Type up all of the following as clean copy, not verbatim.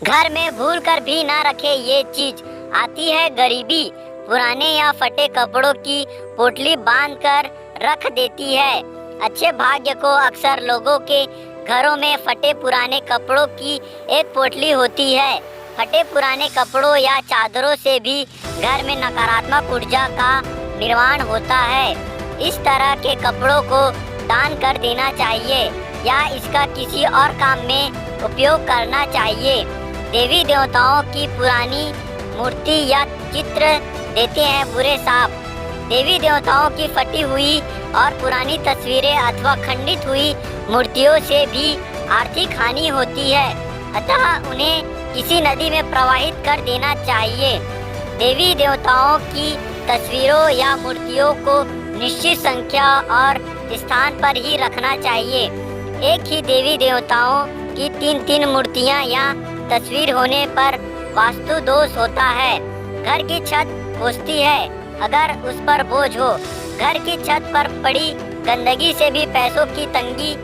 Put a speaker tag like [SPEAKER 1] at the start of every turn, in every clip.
[SPEAKER 1] घर में भूल कर भी ना रखे ये चीज, आती है गरीबी। पुराने या फटे कपड़ों की पोटली बांध कर रख देती है। अच्छे भाग्य को अक्सर लोगों के घरों में फटे पुराने कपड़ों की एक पोटली होती है। फटे पुराने कपड़ों या चादरों से भी घर में नकारात्मक ऊर्जा का निर्माण होता है। इस तरह के कपड़ों को दान कर देना चाहिए या इसका किसी और काम में उपयोग करना चाहिए। देवी देवताओं की पुरानी मूर्ति या चित्र देते हैं बुरे साप। देवी देवताओं की फटी हुई और पुरानी तस्वीरें अथवा खंडित हुई मूर्तियों से भी आर्थिक हानि होती है, अतः उन्हें किसी नदी में प्रवाहित कर देना चाहिए। देवी देवताओं की तस्वीरों या मूर्तियों को निश्चित संख्या और स्थान पर ही रखना चाहिए। एक ही देवी देवताओं की 3-3 मूर्तियां या तस्वीर होने पर वास्तु दोष होता है। घर की छत बोझती है अगर उस पर बोझ हो। घर की छत पर पड़ी गंदगी से भी पैसों की तंगी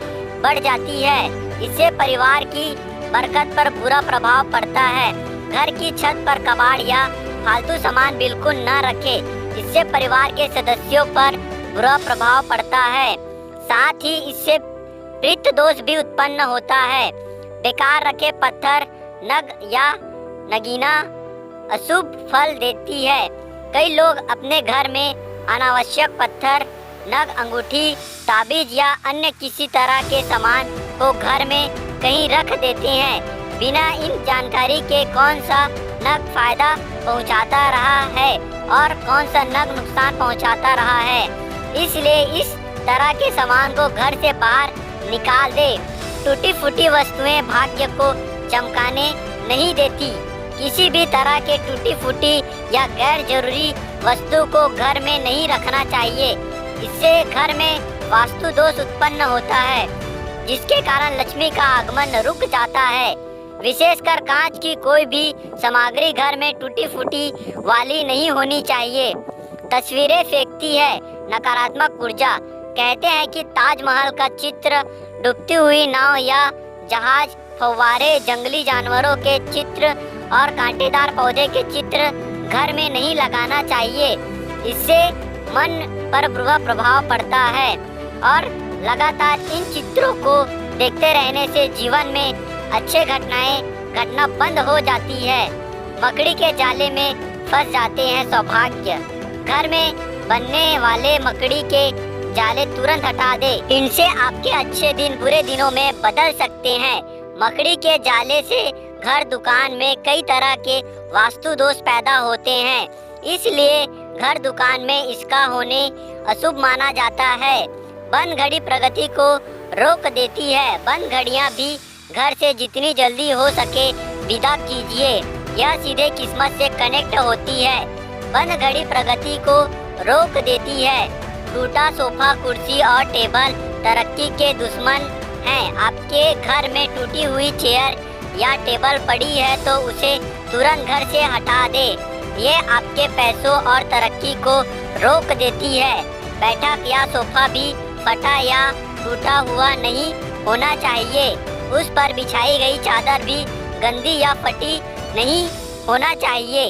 [SPEAKER 1] बढ़ जाती है। इससे परिवार की बरकत पर बुरा प्रभाव पड़ता है। घर की छत पर कबाड़ या फालतू सामान बिल्कुल न रखे, इससे परिवार के सदस्यों पर बुरा प्रभाव पड़ता है। साथ ही इससे पितृ दोष भी उत्पन्न होता है। बेकार रखे पत्थर, नग या नगीना अशुभ फल देती है। कई लोग अपने घर में अनावश्यक पत्थर, नग, अंगूठी, ताबीज या अन्य किसी तरह के सामान को घर में कहीं रख देते हैं बिना इन जानकारी के कौन सा नग फायदा पहुंचाता रहा है और कौन सा नग नुकसान पहुंचाता रहा है। इसलिए इस तरह के सामान को घर से बाहर निकाल दे। टूटी फूटी वस्तुएं भाग्य को चमकाने नहीं देती। किसी भी तरह के टूटी फूटी या गैर जरूरी वस्तु को घर में नहीं रखना चाहिए। इससे घर में वास्तु दोष उत्पन्न होता है, जिसके कारण लक्ष्मी का आगमन रुक जाता है। विशेषकर कांच की कोई भी सामग्री घर में टूटी फूटी वाली नहीं होनी चाहिए। तस्वीरें फेंकती है नकारात्मक ऊर्जा। कहते हैं कि ताजमहल का चित्र, डूबती हुई नाव या जहाज, फव्वारे, जंगली जानवरों के चित्र और कांटेदार पौधे के चित्र घर में नहीं लगाना चाहिए। इससे मन पर बुरा प्रभाव पड़ता है और लगातार इन चित्रों को देखते रहने से जीवन में अच्छे घटनाएं घटना बंद हो जाती है। मकड़ी के जाले में फंस जाते हैं सौभाग्य। घर में बनने वाले मकड़ी के जाले तुरंत हटा दे। इनसे आपके अच्छे दिन बुरे दिनों में बदल सकते हैं। मकड़ी के जाले से घर दुकान में कई तरह के वास्तु दोष पैदा होते हैं, इसलिए घर दुकान में इसका होने अशुभ माना जाता है। बंद घड़ी प्रगति को रोक देती है। बंद घड़ियां भी घर से जितनी जल्दी हो सके विदा कीजिए, यह सीधे किस्मत से कनेक्ट होती है। बंद घड़ी प्रगति को रोक देती है। टूटा सोफा, कुर्सी और टेबल तरक्की के दुश्मन हैं। आपके घर में टूटी हुई चेयर या टेबल पड़ी है तो उसे तुरंत घर से हटा दे। ये आपके पैसों और तरक्की को रोक देती है। बैठक या सोफा भी फटा या टूटा हुआ नहीं होना चाहिए। उस पर बिछाई गई चादर भी गंदी या फटी नहीं होना चाहिए।